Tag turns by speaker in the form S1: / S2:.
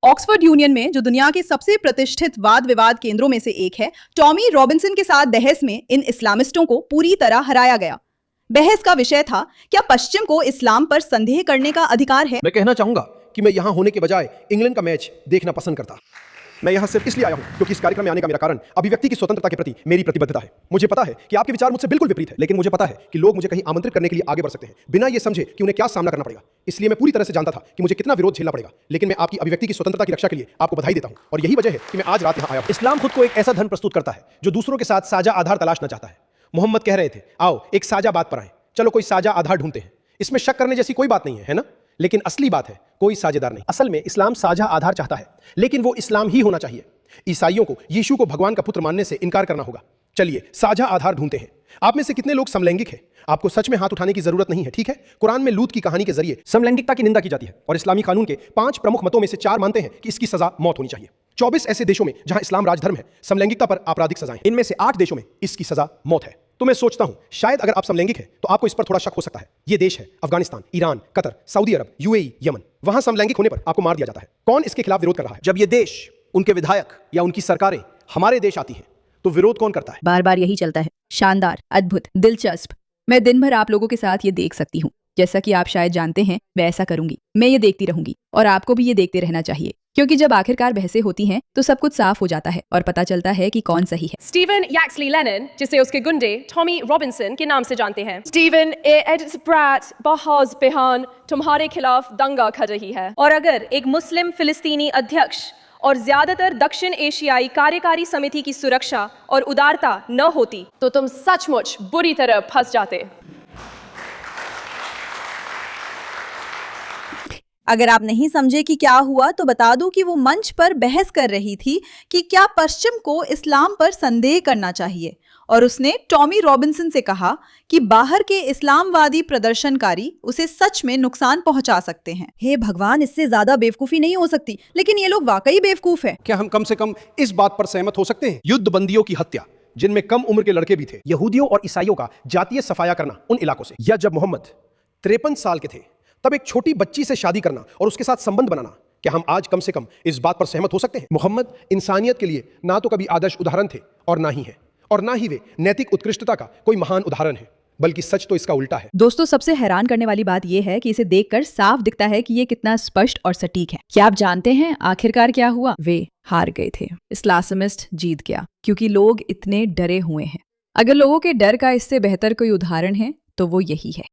S1: Oxford union में, जो दुनिया के सबसे प्रतिष्ठित वाद विवाद केंद्रों में से एक है, टॉमी रॉबिन्सन के साथ बहस में इन इस्लामिस्टों को पूरी तरह हराया गया। बहस का विषय था, क्या पश्चिम को इस्लाम पर संदेह करने का अधिकार है?
S2: मैं कहना चाहूंगा कि मैं यहाँ होने के बजाय इंग्लैंड का मैच देखना पसंद करता। मैं यहाँ सिर्फ इसलिए आया हूँ क्योंकि इस कार्यक्रम में आने का मेरा कारण अभिव्यक्ति की स्वतंत्रता के प्रति मेरी प्रतिबद्धता है। मुझे पता है कि आपके विचार मुझसे बिल्कुल विपरीत है, लेकिन मुझे पता है कि लोग मुझे कहीं आमंत्रित करने के लिए आगे बढ़ सकते हैं बिना ये समझे कि उन्हें क्या सामना करना पड़ेगा। इसलिए मैं पूरी तरह से जानता था कि मुझे कितना विरोध झेलना पड़ेगा, लेकिन मैं आपकी अभिव्यक्ति की स्वतंत्रता की रक्षा के लिए आपको बधाई देता हूँ और यही वजह है कि मैं आज रात यहाँ आया हूँ। इस्लाम खुद को एक ऐसा धर्म प्रस्तुत करता है जो दूसरों के साथ साझा आधार तलाशना चाहता है। मोहम्मद कह रहे थे, आओ एक साझा बात पर आए, चलो कोई साझा आधार ढूंढते हैं। इसमें शक करने जैसी कोई बात नहीं है ना? लेकिन असली बात है, कोई साझेदार नहीं। असल में इस्लाम साझा आधार चाहता है, लेकिन वो इस्लाम ही होना चाहिए। ईसाइयों को यीशु को भगवान का पुत्र मानने से इनकार करना होगा। चलिए साझा आधार ढूंढते हैं। आप में से कितने लोग समलैंगिक हैं? आपको सच में हाथ उठाने की जरूरत नहीं है, ठीक है? कुरान में लूत की कहानी के जरिए समलैंगिकता की निंदा की जाती है और इस्लामी कानून के 5 प्रमुख मतों में से 4 मानते हैं कि इसकी सजा मौत होनी चाहिए। 24 ऐसे देशों में जहां इस्लाम राजधर्म है, समलैंगिकता पर आपराधिक सजाएं। इनमें से 8 देशों में इसकी सजा मौत है। तो मैं सोचता हूं शायद अगर आप समलैंगिक हैं तो आपको इस पर थोड़ा शक हो सकता है। ये देश है अफगानिस्तान, ईरान, कतर, सऊदी अरब, यूएई, यमन। वहां समलैंगिक होने पर आपको मार दिया जाता है। कौन इसके खिलाफ विरोध कर रहा है? जब ये देश, उनके विधायक या उनकी सरकारें हमारे देश आती हैं तो विरोध कौन करता है?
S1: बार बार यही चलता है। शानदार, अद्भुत, दिलचस्प। मैं दिन भर आप लोगों के साथ ये देख सकती हूँ। जैसा कि आप शायद जानते हैं, मैं ऐसा करूंगी। मैं ये देखती रहूंगी और आपको भी ये देखते रहना चाहिए, क्योंकि जब आखिरकार बहसें होती हैं तो सब कुछ साफ हो जाता है और पता चलता है कि कौन सही है।
S3: स्टीवन yaxley लेनिन, जिसे उसके गुंडे टॉमी रॉबिन्सन के नाम से जानते हैं। स्टीवन एडिथ ब्रैट बहाज बेहान तुम्हारे खिलाफ दंगा कर रही है। और अगर एक मुस्लिम फिलिस्तीनी अध्यक्ष और ज्यादातर दक्षिण एशियाई कार्यकारी समिति की सुरक्षा और उदारता न होती तो तुम सचमुच बुरी तरह फंस जाते।
S1: अगर आप नहीं समझे कि क्या हुआ तो बता दूं कि वो मंच पर बहस कर रही थी कि क्या पश्चिम को इस्लाम पर संदेह करना चाहिए, और उसने टॉमी रॉबिन्सन से कहा कि बाहर के इस्लामवादी प्रदर्शनकारी उसे सच में नुकसान पहुंचा सकते हैं। हे भगवान, इससे ज्यादा बेवकूफी नहीं हो सकती, लेकिन ये लोग वाकई बेवकूफ हैं।
S2: क्या हम कम से कम इस बात पर सहमत हो सकते हैं? युद्ध बंदियों की हत्या, जिनमें कम उम्र के लड़के भी थे, यहूदियों और ईसाइयों का जातीय सफाया करना उन इलाकों से, या जब मोहम्मद 53 साल के थे तब एक छोटी बच्ची से शादी करना और उसके साथ संबंध बनाना, क्या हम आज कम से कम इस बात पर सहमत हो सकते हैं? मोहम्मद इंसानियत के लिए ना तो कभी आदर्श उदाहरण थे और ना ही है, और ना ही वे नैतिक उत्कृष्टता का कोई महान उदाहरण है, बल्कि सच तो इसका उल्टा है।
S1: दोस्तों, सबसे हैरान करने वाली बात यह है कि इसे देखकर साफ दिखता है कि ये कितना स्पष्ट और सटीक है। क्या आप जानते हैं आखिरकार क्या हुआ? वे हार गए थे। इस्लामिस्ट जीत गया क्योंकि लोग इतने डरे हुए हैं। अगर लोगों के डर का इससे बेहतर कोई उदाहरण है तो वो यही है।